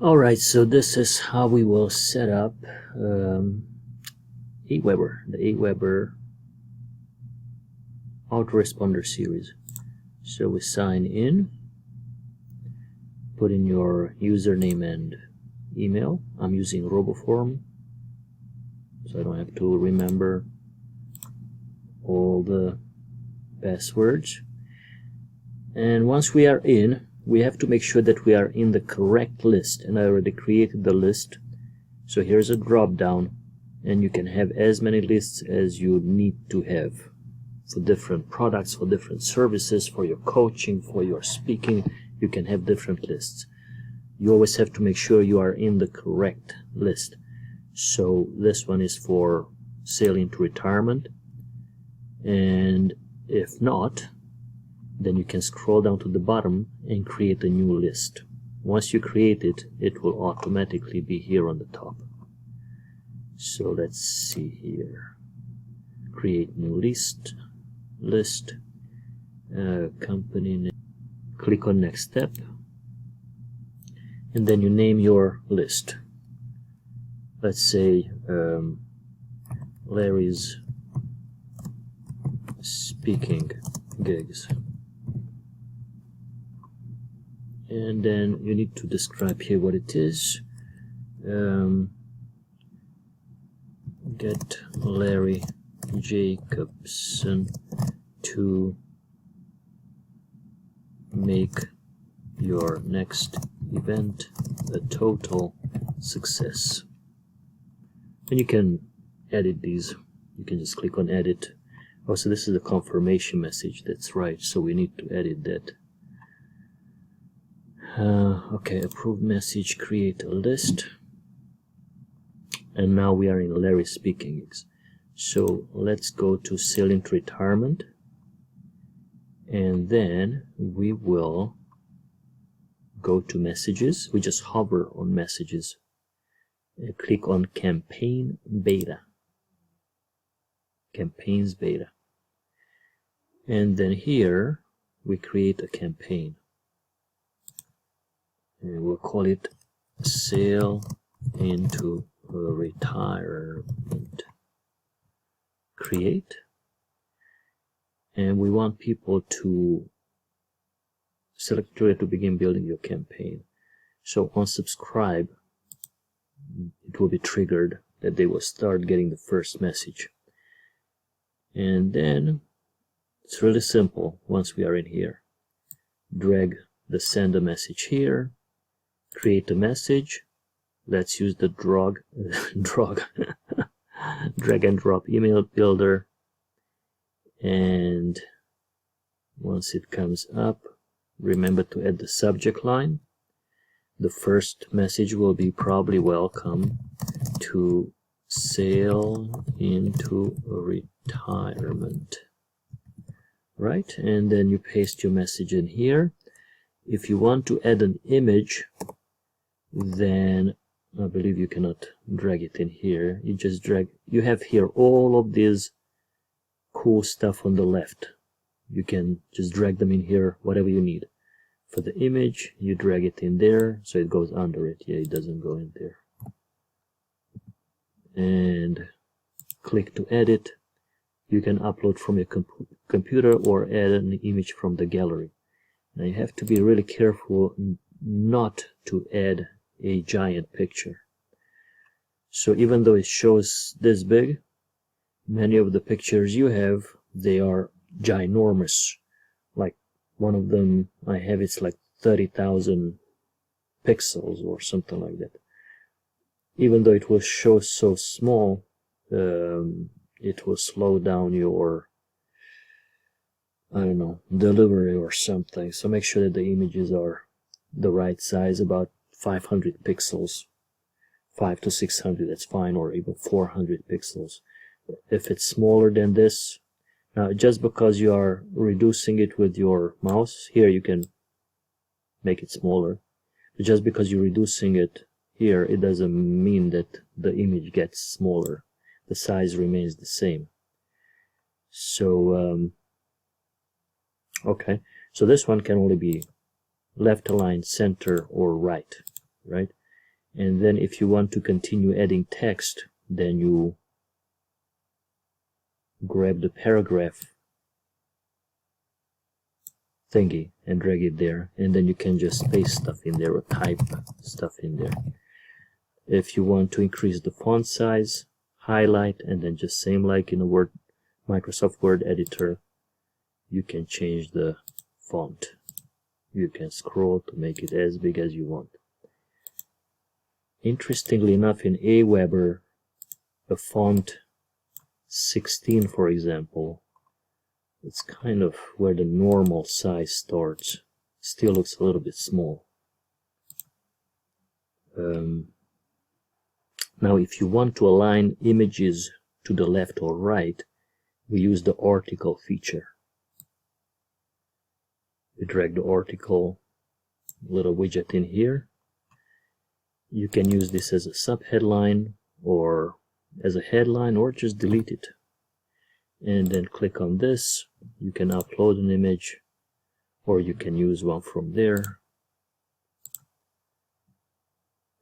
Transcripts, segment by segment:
Alright, so this is how we will set up aWeber, the aWeber AutoResponder series. So we sign in, put in your username and email. I'm using RoboForm, so I don't have to remember all the passwords. And once we are in, we have to make sure that we are in the correct list, and I already created the list. So here's a drop down, and you can have as many lists as you need to have for different products, for different services, for your coaching, for your speaking. You can have different lists. You always have to make sure you are in the correct list. So this one is for sale into retirement, and if not, then you can scroll down to the bottom and create a new list. Once you create it, it will automatically be here on the top. So let's see here. Create new list, company name. Click on next step, and then you name your list. Let's say Larry's speaking gigs. And then you need to describe here what it is. Get Larry Jacobson to make your next event a total success. And you can edit these. You can just click on edit. Also, this is the confirmation message. That's right, so we need to edit that. Okay, approve message, create a list, and now we are in Larry speaking gigs. So let's go to sale into retirement, and then we will go to messages. We just hover on messages and click on campaign beta, campaigns beta, and then here we create a campaign. And we'll call it sale into retirement. Create. And we want people to select Julia to begin building your campaign. So on subscribe, it will be triggered that they will start getting the first message. And then it's really simple. Once we are in here, drag the send a message here. Create a message. Let's use the drag and drop email builder, and once it comes up, remember to add the subject line. The first message will be probably welcome to sale into retirement, right? And then you paste your message in here. If you want to add an image, then I believe you cannot drag it in here. You just drag. You have here all of this cool stuff on the left. You can just drag them in here, whatever you need. For the image, you drag it in there so it goes under it. Yeah, it doesn't go in there. And click to edit. You can upload from your computer or add an image from the gallery. Now you have to be really careful not to add a giant picture. So even though it shows this big, many of the pictures you have, they are ginormous. Like one of them I have, it's like 30,000 pixels or something like that. Even though it will show so small, it will slow down your, I don't know, delivery or something. So make sure that the images are the right size, about 500 pixels, 500 to 600, that's fine, or even 400 pixels. If it's smaller than this, now just because you are reducing it with your mouse, here you can make it smaller, but just because you're reducing it here, it doesn't mean that the image gets smaller. The size remains the same. So, okay, so this one can only be left aligned, center, or right, right? And then if you want to continue adding text, then you grab the paragraph thingy and drag it there, and then you can just paste stuff in there or type stuff in there. If you want to increase the font size, highlight, and then just same like in a Microsoft Word editor, you can change the font. You can scroll to make it as big as you want. Interestingly enough, in aWeber, a font 16, for example, it's kind of where the normal size starts. Still looks a little bit small. Now, if you want to align images to the left or right, we use the article feature. We drag the article little widget in here. You can use this as a subheadline or as a headline, or just delete it. And then click on this. You can upload an image, or you can use one from there.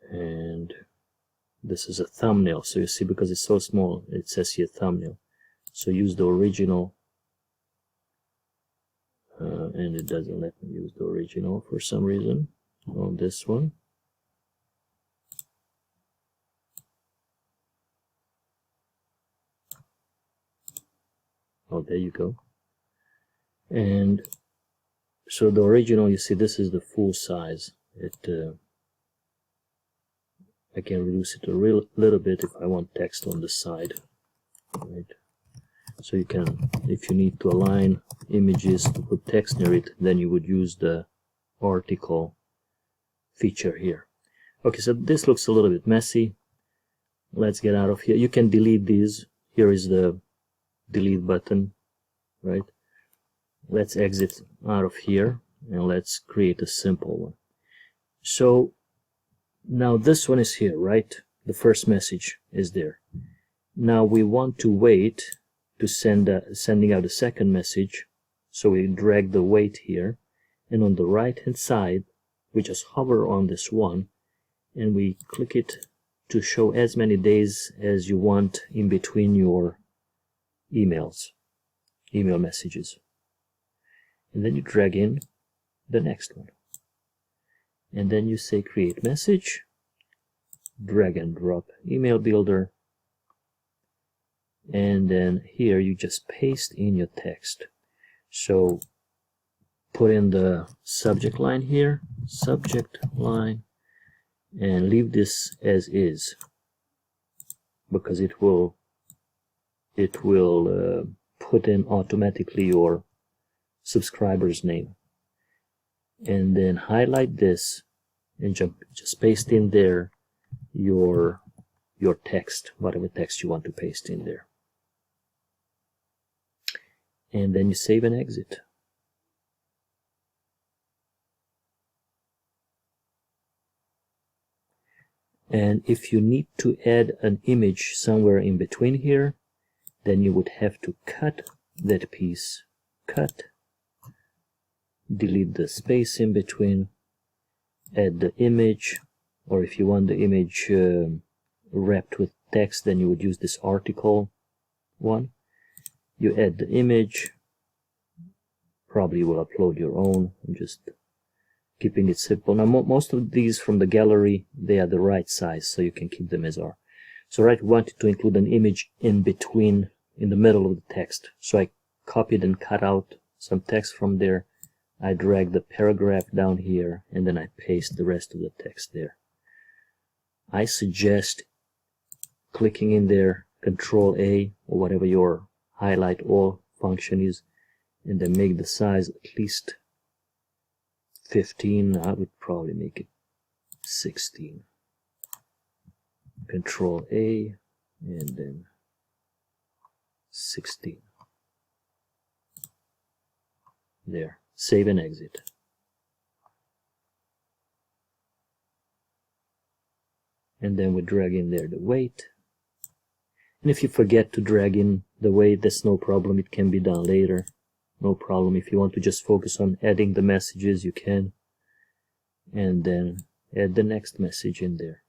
And this is a thumbnail, so you see, because it's so small, it says here thumbnail. So use the original, and it doesn't let me use the original for some reason on this one. Oh, there you go. And so the original, you see, this is the full size. I can reduce it a little bit if I want text on the side. Right. So you can, if you need to align images to put text near it, then you would use the article feature here. Okay, so this looks a little bit messy. Let's get out of here. You can delete these. Here is the delete button, right? Let's exit out of here and let's create a simple one. So now this one is here, right? The first message is there. Now we want to wait to sending out a second message, so we drag the wait here, and on the right hand side we just hover on this one and we click it to show as many days as you want in between your email messages. And then you drag in the next one, and then you say create message, drag and drop email builder, and then here you just paste in your text. So put in the subject line here, subject line, and leave this as is, because it will put in automatically your subscriber's name. And then highlight this and just paste in there your text, whatever text you want to paste in there. And then you save and exit. And if you need to add an image somewhere in between here, then you would have to cut that piece, delete the space in between, add the image, or if you want the image wrapped with text, then you would use this article one. You add the image, probably you will upload your own. I'm just keeping it simple. Now most of these from the gallery, they are the right size, so you can keep them as are. So right, we wanted to include an image in between, in the middle of the text. So I copied and cut out some text from there. I drag the paragraph down here, and then I paste the rest of the text there. I suggest clicking in there, Control A, or whatever your highlight all function is, and then make the size at least 15. I would probably make it 16. Control A, and then 16. There. Save and exit. And then we drag in there the weight. And if you forget to drag in the weight, that's no problem. It can be done later. No problem. If you want to just focus on adding the messages, you can. And then add the next message in there.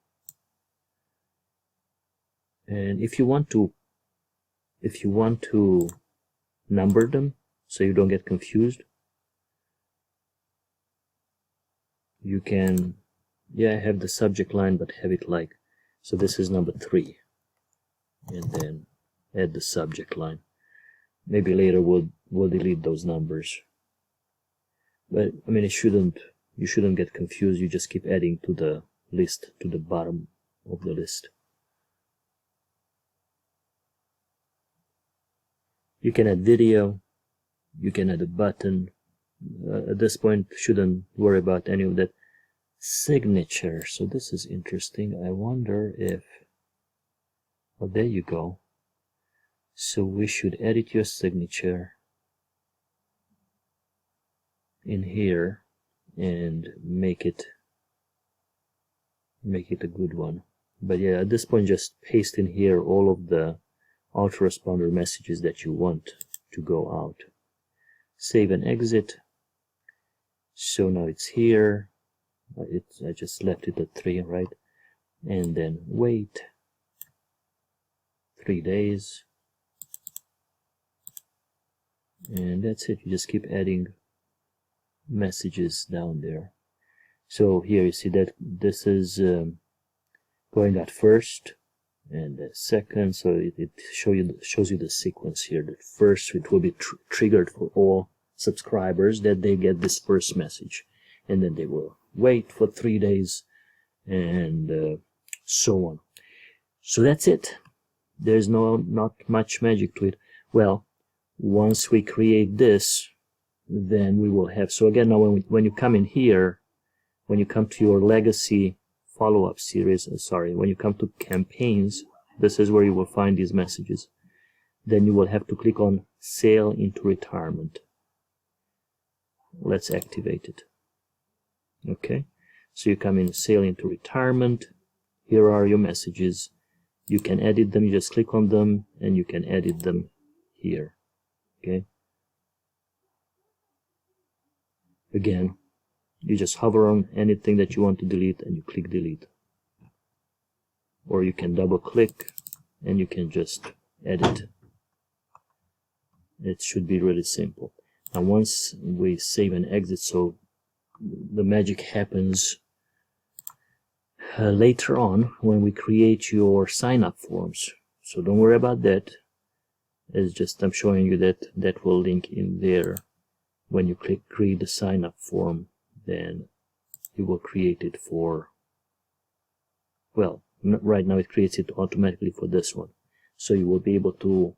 And if you want to number them so you don't get confused, you can, have the subject line, but have it like, so this is number 3, and then add the subject line. Maybe later we'll delete those numbers, but I mean, you shouldn't get confused. You just keep adding to the list, to the bottom of the list. You can add video, you can add a button. At this point, shouldn't worry about any of that. Signature. So this is interesting. I wonder if, oh, there you go. So we should edit your signature in here and make it a good one. But yeah, at this point, just paste in here all of the AutoResponder messages that you want to go out. Save and exit. So now it's here. I just left it at 3, right? And then wait 3 days. And that's it. You just keep adding messages down there. So here you see that this is going out first and second, so it shows you the sequence here. That first it will be triggered for all subscribers, that they get this first message, and then they will wait for 3 days, and so on. So that's it. There's not much magic to it. Well, once we create this, then we will have, so again, now when you come in here, when you come to your legacy follow-up series, when you come to campaigns, this is where you will find these messages. Then you will have to click on Sale into Retirement. Let's activate it. Okay, so you come in Sale into Retirement. Here are your messages. You can edit them. You just click on them and you can edit them here. Okay, again, you just hover on anything that you want to delete and you click delete. Or you can double click and you can just edit. It should be really simple. Now once we save and exit, so the magic happens later on when we create your sign-up forms. So don't worry about that. It's just I'm showing you that will link in there. When you click create the sign-up form, then you will create it for, well, right now it creates it automatically for this one. So you will be able to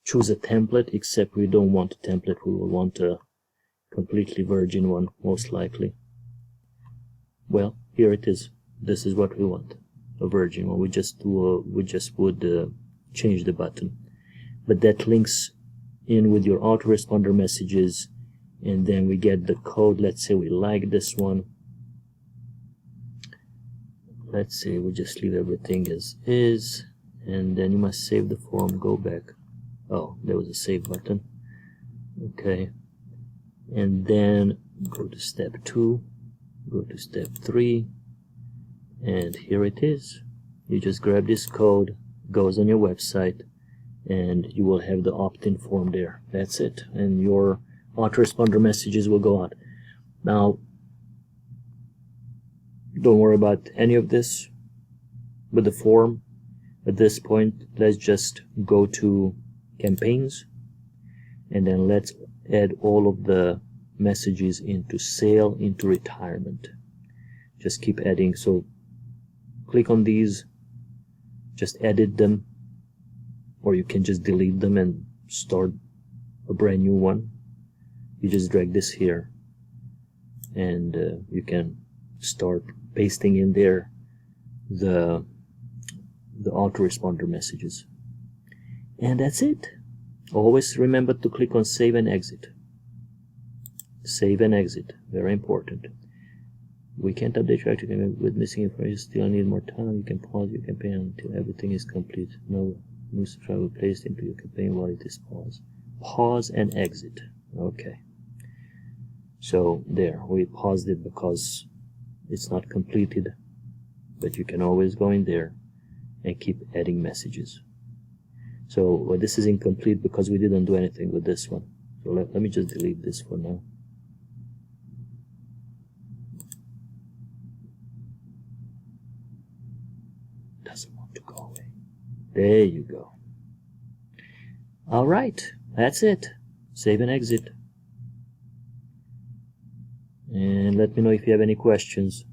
choose a template, except we don't want a template. We will want a completely virgin one, most likely. Well, here it is. This is what we want, a virgin one. We just would change the button, but that links in with your AutoResponder messages, and then we get the code. Let's say we like this one. Let's say we just leave everything as is, and then you must save the form. Go back. Oh, there was a save button. Okay, and then go to step 2, go to step 3, and here it is. You just grab this code, goes on your website, and you will have the opt-in form there. That's it, and your AutoResponder messages will go out. Now, don't worry about any of this with the form. At this point, let's just go to campaigns, and then let's add all of the messages into Sale into Retirement. Just keep adding. So click on these, just edit them, or you can just delete them and start a brand new one. You just drag this here, and you can start pasting in there the AutoResponder messages. And that's it. Always remember to click on Save and Exit. Save and Exit, very important. We can't update your campaign with missing information. You still need more time. You can pause your campaign until everything is complete. No new subscriber placed into your campaign while it is paused. Pause and exit. Okay. So there, we paused it because it's not completed, but you can always go in there and keep adding messages. So this is incomplete because we didn't do anything with this one. So let me just delete this for now. Doesn't want to go away. There you go. All right, that's it. Save and exit. And let me know if you have any questions.